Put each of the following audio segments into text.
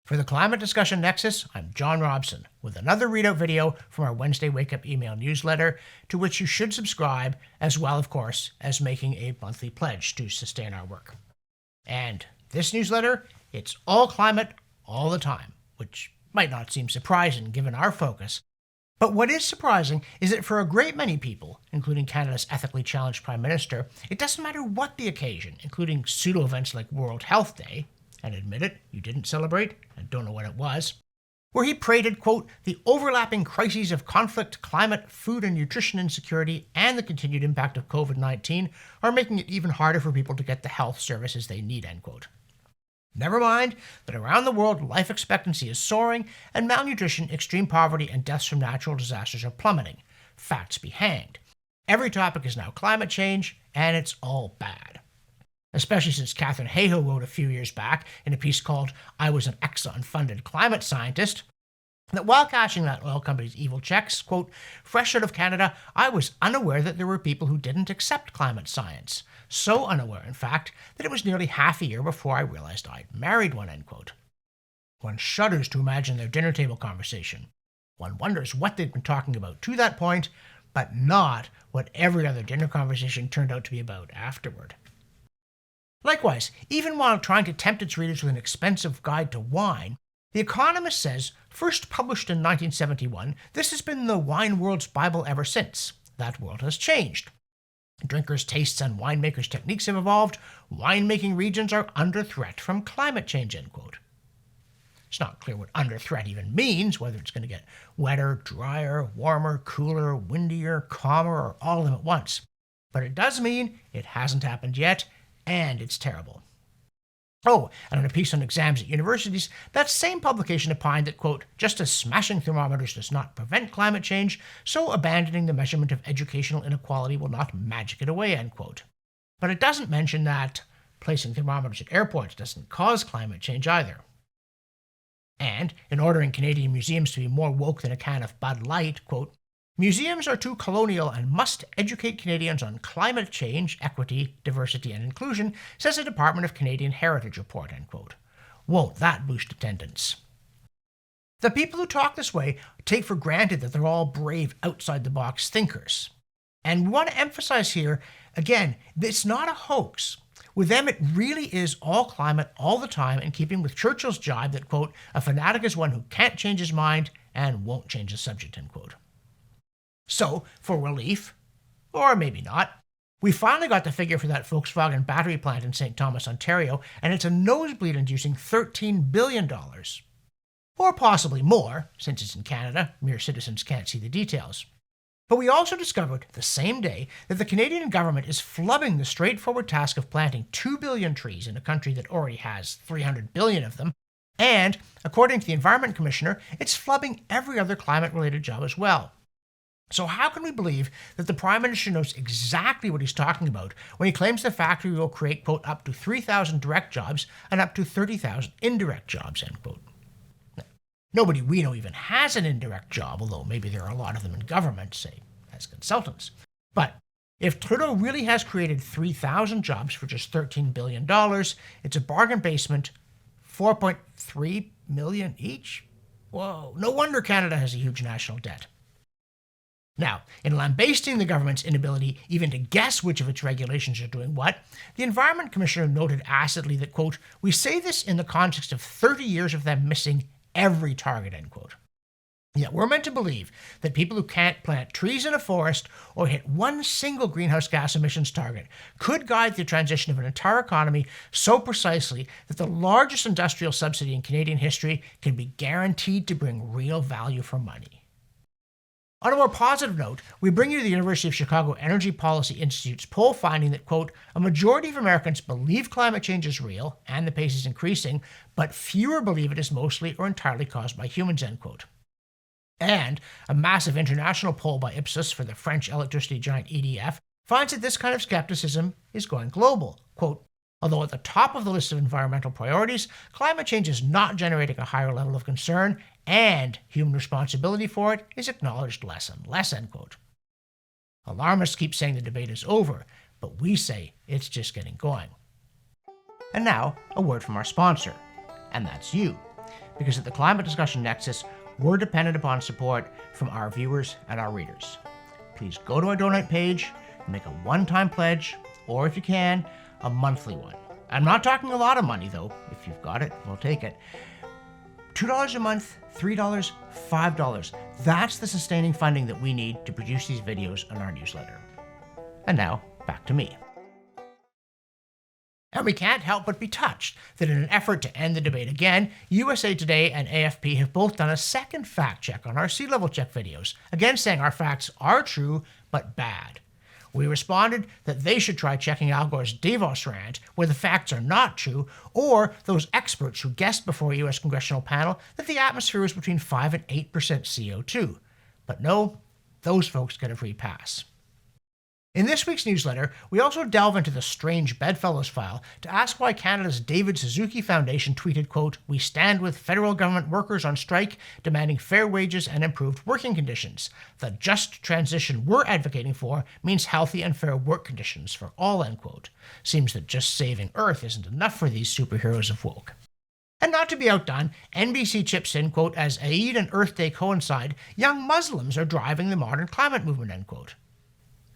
For the Climate Discussion Nexus, I'm John Robson with another readout video from our Wednesday Wake Up email newsletter, to which you should subscribe, as well, of course, as making a monthly pledge to sustain our work. And this newsletter, it's all climate all the time, which might not seem surprising given our focus. But what is surprising is that for a great many people, including Canada's ethically challenged Prime Minister, it doesn't matter what the occasion, including pseudo-events like World Health Day, and admit it, you didn't celebrate, and don't know what it was, where he paraded, quote, the overlapping crises of conflict, climate, food and nutrition insecurity, and the continued impact of COVID-19 are making it even harder for people to get the health services they need, end quote. Never mind that around the world, life expectancy is soaring, and malnutrition, extreme poverty, and deaths from natural disasters are plummeting. Facts be hanged. Every topic is now climate change, and it's all bad. Especially since Katharine Hayhoe wrote a few years back in a piece called I Was an Exxon-Funded Climate Scientist, that while cashing that oil company's evil checks, quote, fresh out of Canada, I was unaware that there were people who didn't accept climate science. So unaware, in fact, that it was nearly half a year before I realized I'd married one, end quote. One shudders to imagine their dinner table conversation. One wonders what they'd been talking about to that point, but not what every other dinner conversation turned out to be about afterward. Likewise, even while trying to tempt its readers with an expensive guide to wine, The Economist says, first published in 1971, this has been the wine world's Bible ever since. That world has changed. Drinkers' tastes and winemakers' techniques have evolved. Winemaking regions are under threat from climate change, end quote. It's not clear what under threat even means, whether it's going to get wetter, drier, warmer, cooler, windier, calmer, or all of them at once. But it does mean it hasn't happened yet, and it's terrible. Oh, and in a piece on exams at universities, that same publication opined that, quote, just as smashing thermometers does not prevent climate change, so abandoning the measurement of educational inequality will not magic it away, end quote. But it doesn't mention that placing thermometers at airports doesn't cause climate change either. And, in ordering Canadian museums to be more woke than a can of Bud Light, quote, museums are too colonial and must educate Canadians on climate change, equity, diversity, and inclusion, says a Department of Canadian Heritage report, end quote. Won't that boost attendance? The people who talk this way take for granted that they're all brave, outside-the-box thinkers. And we want to emphasize here, again, it's not a hoax. With them, it really is all climate all the time, in keeping with Churchill's jibe that, quote, a fanatic is one who can't change his mind and won't change the subject, end quote. So, for relief, or maybe not, we finally got the figure for that Volkswagen battery plant in St. Thomas, Ontario, and it's a nosebleed-inducing $13 billion. Or possibly more, since it's in Canada, mere citizens can't see the details. But we also discovered the same day that the Canadian government is flubbing the straightforward task of planting 2 billion trees in a country that already has 300 billion of them, and, according to the Environment Commissioner, it's flubbing every other climate-related job as well. So how can we believe that the Prime Minister knows exactly what he's talking about when he claims the factory will create, quote, up to 3,000 direct jobs and up to 30,000 indirect jobs, end quote? Nobody we know even has an indirect job, although maybe there are a lot of them in government, say, as consultants. But if Trudeau really has created 3,000 jobs for just $13 billion, it's a bargain basement, 4.3 million each? Whoa, no wonder Canada has a huge national debt. Now, in lambasting the government's inability even to guess which of its regulations are doing what, the Environment Commissioner noted acidly that, quote, we say this in the context of 30 years of them missing every target, end quote. Yet we're meant to believe that people who can't plant trees in a forest or hit one single greenhouse gas emissions target could guide the transition of an entire economy so precisely that the largest industrial subsidy in Canadian history can be guaranteed to bring real value for money. On a more positive note, we bring you the University of Chicago Energy Policy Institute's poll finding that, quote, a majority of Americans believe climate change is real and the pace is increasing, but fewer believe it is mostly or entirely caused by humans, end quote. And a massive international poll by Ipsos for the French electricity giant EDF finds that this kind of skepticism is going global. Quote, although at the top of the list of environmental priorities, climate change is not generating a higher level of concern, and human responsibility for it is acknowledged less and less, end quote. Alarmists keep saying the debate is over, but we say it's just getting going. And now, a word from our sponsor, and that's you. because at the Climate Discussion Nexus, we're dependent upon support from our viewers and our readers. Please go to our donate page, make a one-time pledge, or if you can, a monthly one. I'm not talking a lot of money though. If you've got it, we'll take it. $2 a month, $3, $5. That's the sustaining funding that we need to produce these videos on our newsletter. And now, back to me. And we can't help but be touched that in an effort to end the debate again, USA Today and AFP have both done a second fact check on our sea level check videos, again saying our facts are true, but bad. We responded that they should try checking Al Gore's Davos rant, where the facts are not true, or those experts who guessed before a U.S. congressional panel that the atmosphere was between 5 and 8% CO2. But no, those folks get a free pass. In this week's newsletter, we also delve into the strange Bedfellows file to ask why Canada's David Suzuki Foundation tweeted, quote, "We stand with federal government workers on strike demanding fair wages and improved working conditions. The just transition we're advocating for means healthy and fair work conditions for all," end quote. Seems that just saving Earth isn't enough for these superheroes of woke. And not to be outdone, NBC chips in, quote, "As Eid and Earth Day coincide, young Muslims are driving the modern climate movement," end quote.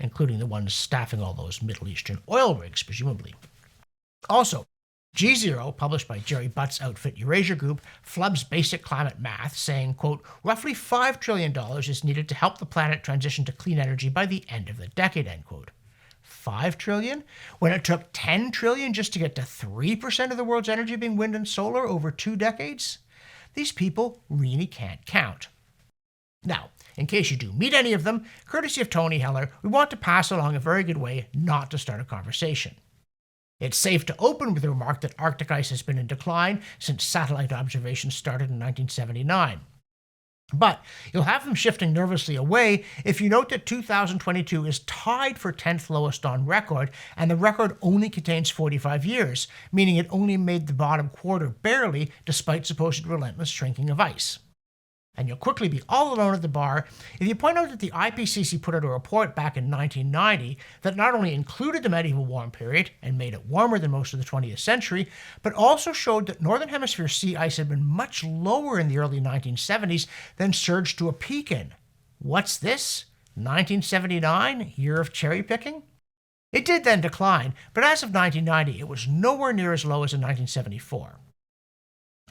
Including the ones staffing all those Middle Eastern oil rigs, presumably. Also, G0, published by Jerry Butt's outfit Eurasia Group, flubs basic climate math, saying, quote, "Roughly $5 trillion is needed to help the planet transition to clean energy by the end of the decade," end quote. $5 trillion? When it took $10 trillion just to get to 3% of the world's energy being wind and solar over 2 decades? These people really can't count. Now, in case you do meet any of them, courtesy of Tony Heller, we want to pass along a very good way not to start a conversation. It's safe to open with the remark that Arctic ice has been in decline since satellite observations started in 1979. But you'll have them shifting nervously away if you note that 2022 is tied for 10th lowest on record, and the record only contains 45 years, meaning it only made the bottom quarter barely despite supposed relentless shrinking of ice. And you'll quickly be all alone at the bar if you point out that the IPCC put out a report back in 1990 that not only included the medieval warm period and made it warmer than most of the 20th century, but also showed that Northern Hemisphere sea ice had been much lower in the early 1970s, then surged to a peak in, what's this, 1979, year of cherry picking? It did then decline, but as of 1990, it was nowhere near as low as in 1974.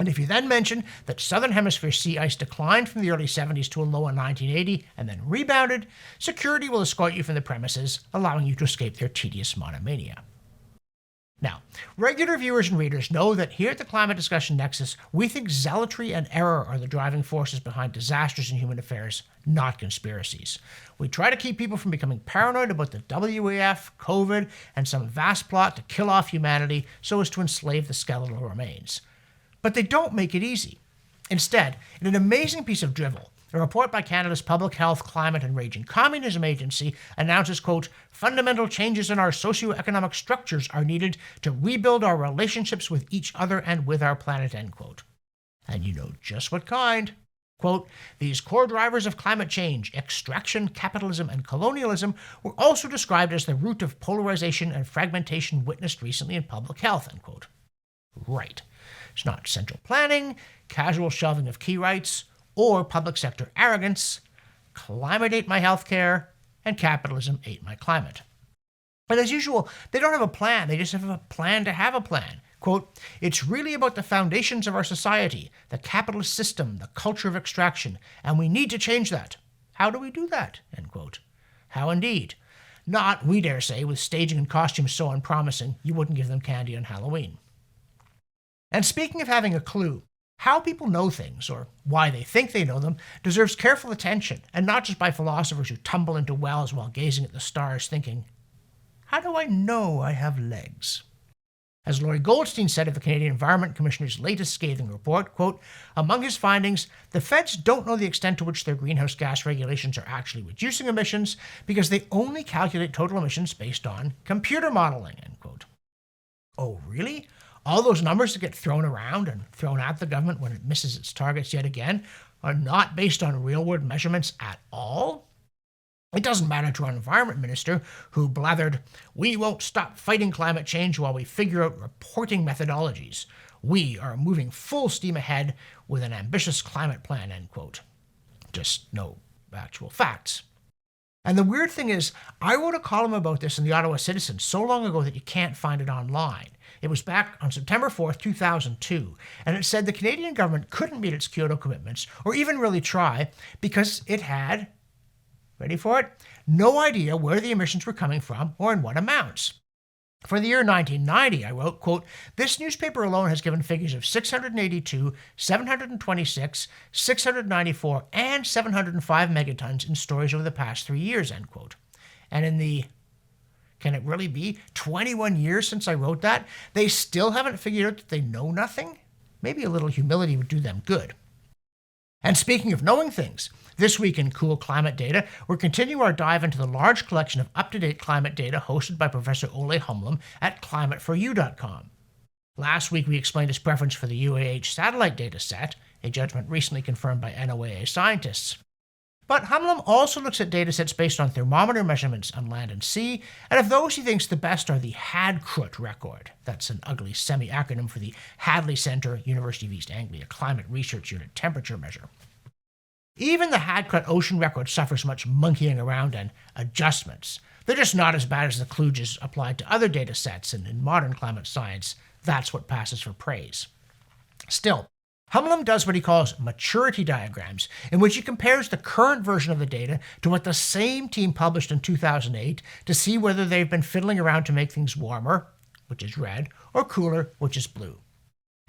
And if you then mention that Southern Hemisphere sea ice declined from the early 70s to a low in 1980 and then rebounded, security will escort you from the premises, allowing you to escape their tedious monomania. Now, regular viewers and readers know that here at the Climate Discussion Nexus, we think zealotry and error are the driving forces behind disasters in human affairs, not conspiracies. We try to keep people from becoming paranoid about the WEF, COVID, and some vast plot to kill off humanity so as to enslave the skeletal remains. But they don't make it easy. Instead, in an amazing piece of drivel, a report by Canada's Public Health, Climate and Raging Communism Agency announces, quote, "Fundamental changes in our socioeconomic structures are needed to rebuild our relationships with each other and with our planet," end quote. And you know just what kind. Quote, "These core drivers of climate change, extraction, capitalism, and colonialism, were also described as the root of polarization and fragmentation witnessed recently in public health," end quote. Right. It's not central planning, casual shelving of key rights, or public sector arrogance. Climate ate my healthcare, and capitalism ate my climate. But as usual, they don't have a plan. They just have a plan to have a plan. Quote, "It's really about the foundations of our society, the capitalist system, the culture of extraction, and we need to change that. How do we do that?" End quote. How indeed. Not, we dare say, with staging and costumes so unpromising you wouldn't give them candy on Halloween. And speaking of having a clue, how people know things, or why they think they know them, deserves careful attention, and not just by philosophers who tumble into wells while gazing at the stars thinking, how do I know I have legs? As Laurie Goldstein said of the Canadian Environment Commissioner's latest scathing report, quote, "Among his findings, the feds don't know the extent to which their greenhouse gas regulations are actually reducing emissions because they only calculate total emissions based on computer modeling," end quote. Oh, really? All those numbers that get thrown around and thrown at the government when it misses its targets yet again are not based on real-world measurements at all? It doesn't matter to our environment minister, who blathered, "We won't stop fighting climate change while we figure out reporting methodologies," We are moving full steam ahead with an ambitious climate plan, end quote. Just no actual facts. And the weird thing is, I wrote a column about this in the Ottawa Citizen so long ago that you can't find it online. It was back on September 4th, 2002, and it said the Canadian government couldn't meet its Kyoto commitments, or even really try, because it had, ready for it, no idea where the emissions were coming from or in what amounts. For the year 1990, I wrote, quote, this newspaper alone has given figures of 682, 726, 694, and 705 megatons in stories over the past 3 years, end quote. And in the, can it really be 21 years since I wrote that, they still haven't figured out that they know nothing? Maybe a little humility would do them good. And speaking of knowing things, this week in Cool Climate Data, we're continuing our dive into the large collection of up-to-date climate data hosted by Professor Ole Humlum at climateforyou.com. Last week we explained his preference for the UAH satellite data set, a judgment recently confirmed by NOAA scientists. But Humlum also looks at datasets based on thermometer measurements on land and sea, and of those he thinks the best are the HADCRUT record. That's an ugly semi-acronym for the Hadley Centre, University of East Anglia Climate Research Unit temperature measure. Even the HADCRUT ocean record suffers much monkeying around and adjustments. They're just not as bad as the kludges applied to other data sets, and in modern climate science, that's what passes for praise. Still, Humlum does what he calls maturity diagrams, in which he compares the current version of the data to what the same team published in 2008 to see whether they've been fiddling around to make things warmer, which is red, or cooler, which is blue.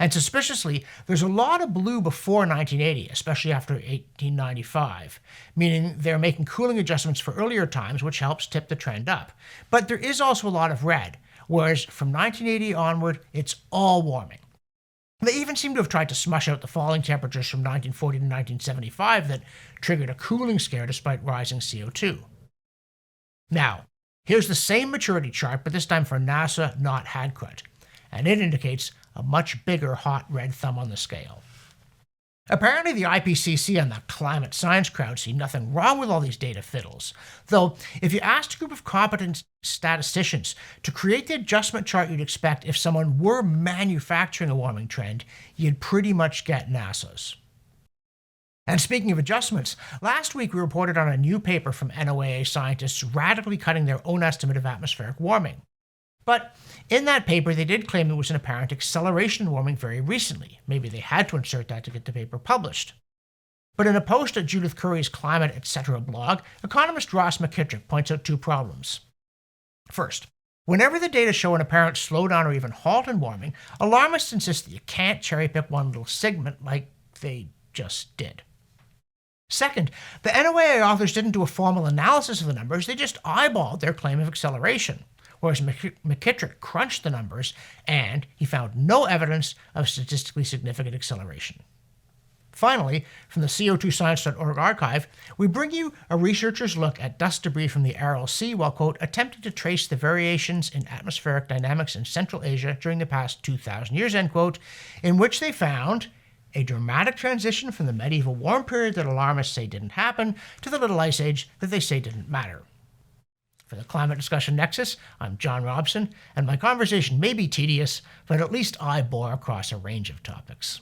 And suspiciously, there's a lot of blue before 1980, especially after 1895, meaning they're making cooling adjustments for earlier times, which helps tip the trend up. But there is also a lot of red, whereas from 1980 onward, it's all warming. They even seem to have tried to smush out the falling temperatures from 1940 to 1975 that triggered a cooling scare despite rising CO2. Now, here's the same maturity chart, but this time for NASA, not HADCRUT, and it indicates a much bigger hot red thumb on the scale. Apparently the IPCC and the climate science crowd see nothing wrong with all these data fiddles, though if you asked a group of competent statisticians to create the adjustment chart you'd expect if someone were manufacturing a warming trend, you'd pretty much get NASA's. And speaking of adjustments, last week we reported on a new paper from NOAA scientists radically cutting their own estimate of atmospheric warming. But in that paper, they did claim there was an apparent acceleration in warming very recently. Maybe they had to insert that to get the paper published. But in a post at Judith Curry's Climate Etc. blog, economist Ross McKittrick points out two problems. First, whenever the data show an apparent slowdown or even halt in warming, alarmists insist that you can't cherry-pick one little segment like they just did. Second, the NOAA authors didn't do a formal analysis of the numbers, they just eyeballed their claim of acceleration. Whereas McKittrick crunched the numbers, and he found no evidence of statistically significant acceleration. Finally, from the CO2science.org archive, we bring you a researcher's look at dust debris from the Aral Sea while, quote, attempting to trace the variations in atmospheric dynamics in Central Asia during the past 2,000 years, end quote, in which they found a dramatic transition from the medieval warm period that alarmists say didn't happen to the Little Ice Age that they say didn't matter. For the Climate Discussion Nexus, I'm John Robson, and my conversation may be tedious, but at least I bore across a range of topics.